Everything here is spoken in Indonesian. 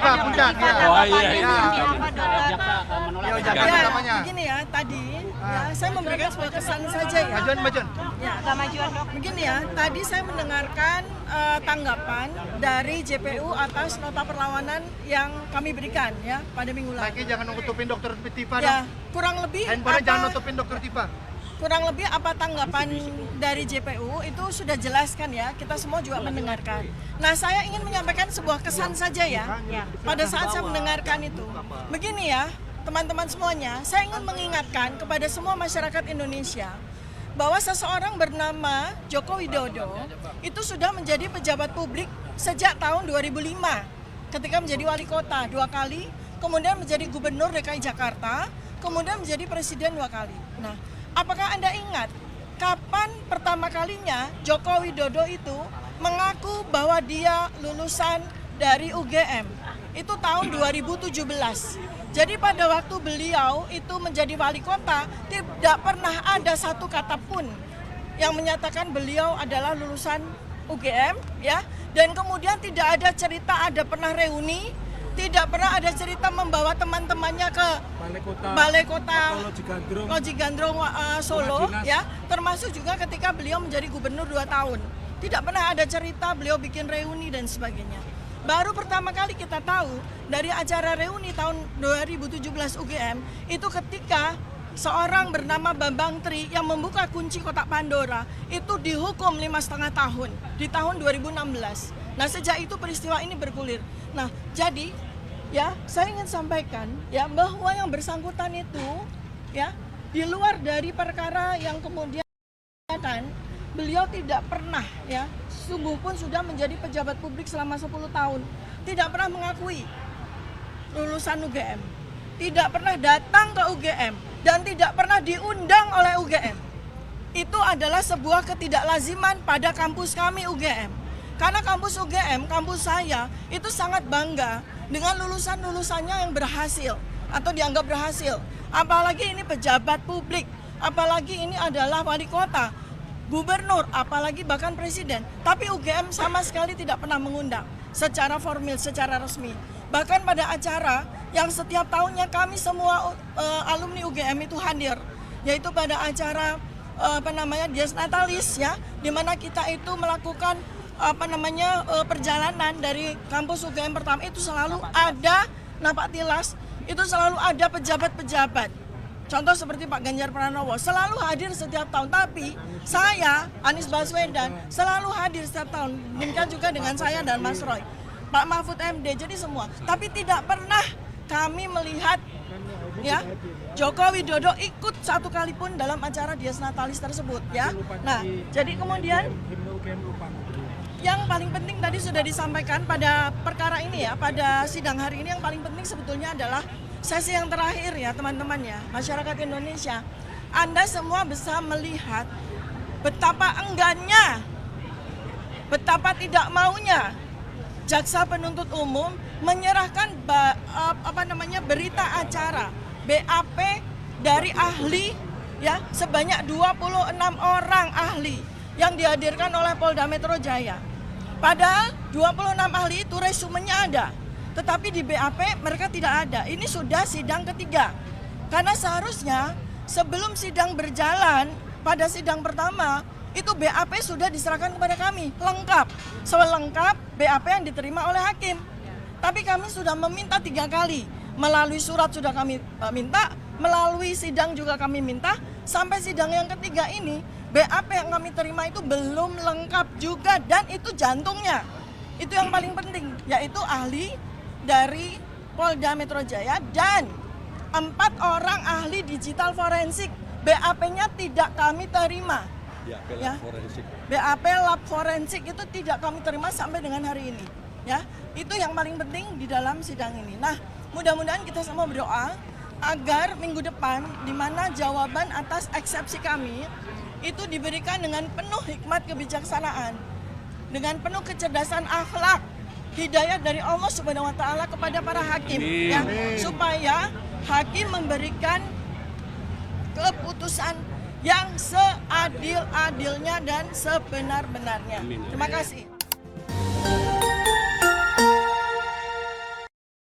puncak ya. Oh iya, iya. Ya, begini ya, tadi ya, saya memberikan sebuah kesan saja ya. Majuan. Ya, begini ya, tadi saya mendengarkan tanggapan dari JPU atas nota perlawanan yang kami berikan ya pada minggu lalu. Lagi jangan nutupin dokter Tifa Ya, dong. kurang lebih Handphone jangan nutupin dokter Tifa. kurang lebih apa tanggapan dari JPU itu sudah jelaskan ya, kita semua juga mendengarkan. Nah, saya ingin menyampaikan sebuah kesan saja ya, pada saat saya mendengarkan itu. Begini ya, teman-teman semuanya, saya ingin mengingatkan kepada semua masyarakat Indonesia bahwa seseorang bernama Joko Widodo itu sudah menjadi pejabat publik sejak tahun 2005 ketika menjadi wali kota 2 kali, kemudian menjadi gubernur DKI Jakarta, kemudian menjadi presiden 2 kali. Nah, apakah Anda ingat kapan pertama kalinya Joko Widodo itu mengaku bahwa dia lulusan dari UGM? Itu tahun 2017. Jadi pada waktu beliau itu menjadi wali kota, tidak pernah ada satu kata pun yang menyatakan beliau adalah lulusan UGM, ya. Dan kemudian tidak ada cerita ada pernah reuni, tidak pernah ada cerita membawa teman-temannya ke Balai Kota Loji Gandrung Solo, ya. Termasuk juga ketika beliau menjadi gubernur 2 tahun. Tidak pernah ada cerita beliau bikin reuni dan sebagainya. Baru pertama kali kita tahu dari acara reuni tahun 2017 UGM itu ketika seorang bernama Bambang Tri yang membuka kunci kotak Pandora itu dihukum 5,5 tahun di tahun 2016. Nah, sejak itu peristiwa ini bergulir. Nah, jadi ya saya ingin sampaikan ya bahwa yang bersangkutan itu ya di luar dari perkara yang kemudian kan beliau tidak pernah ya, sungguh pun sudah menjadi pejabat publik selama 10 tahun, tidak pernah mengakui lulusan UGM, tidak pernah datang ke UGM, dan tidak pernah diundang oleh UGM. Itu adalah sebuah ketidaklaziman pada kampus kami UGM. Karena kampus UGM, kampus saya, itu sangat bangga dengan lulusan-lulusannya yang berhasil atau dianggap berhasil. Apalagi ini pejabat publik, apalagi ini adalah wali kota, gubernur, apalagi bahkan presiden. Tapi UGM sama sekali tidak pernah mengundang secara formal, secara resmi. Bahkan pada acara yang setiap tahunnya kami semua alumni UGM itu hadir, yaitu pada acara Dies Natalis ya, di mana kita itu melakukan perjalanan dari kampus UGM pertama itu selalu ada napak tilas, itu selalu ada pejabat-pejabat. Contoh seperti Pak Ganjar Pranowo selalu hadir setiap tahun, tapi saya, Anies Baswedan, selalu hadir setiap tahun. Demikian juga dengan saya dan Mas Roy, Pak Mahfud MD, jadi semua. Tapi tidak pernah kami melihat ya Joko Widodo ikut satu kali pun dalam acara Dies Natalis tersebut ya. Nah, jadi kemudian yang paling penting tadi sudah disampaikan pada perkara ini ya, pada sidang hari ini yang paling penting sebetulnya adalah sesi yang terakhir ya teman-teman ya, masyarakat Indonesia. Anda semua bisa melihat betapa enggannya, betapa tidak maunya jaksa penuntut umum menyerahkan berita acara BAP dari ahli ya sebanyak 26 orang ahli yang dihadirkan oleh Polda Metro Jaya. Padahal 26 ahli itu resumenya ada, tetapi di BAP mereka tidak ada. Ini sudah sidang ketiga. Karena seharusnya sebelum sidang berjalan pada sidang pertama itu BAP sudah diserahkan kepada kami lengkap, selengkap BAP yang diterima oleh hakim. Tapi kami sudah meminta 3 kali, melalui surat sudah kami minta, melalui sidang juga kami minta, sampai sidang yang ketiga ini BAP yang kami terima itu belum lengkap juga, dan itu jantungnya. Itu yang paling penting, yaitu ahli dari Polda Metro Jaya dan 4 orang ahli digital forensik. BAP-nya tidak kami terima. BAP lab forensik itu tidak kami terima sampai dengan hari ini. Ya, itu yang paling penting di dalam sidang ini. Nah, mudah-mudahan kita semua berdoa agar minggu depan di mana jawaban atas eksepsi kami itu diberikan dengan penuh hikmat kebijaksanaan, dengan penuh kecerdasan akhlak, hidayah dari Allah Subhanahu wa taala kepada para hakim ya, supaya hakim memberikan keputusan yang seadil-adilnya dan sebenar-benarnya. Terima kasih.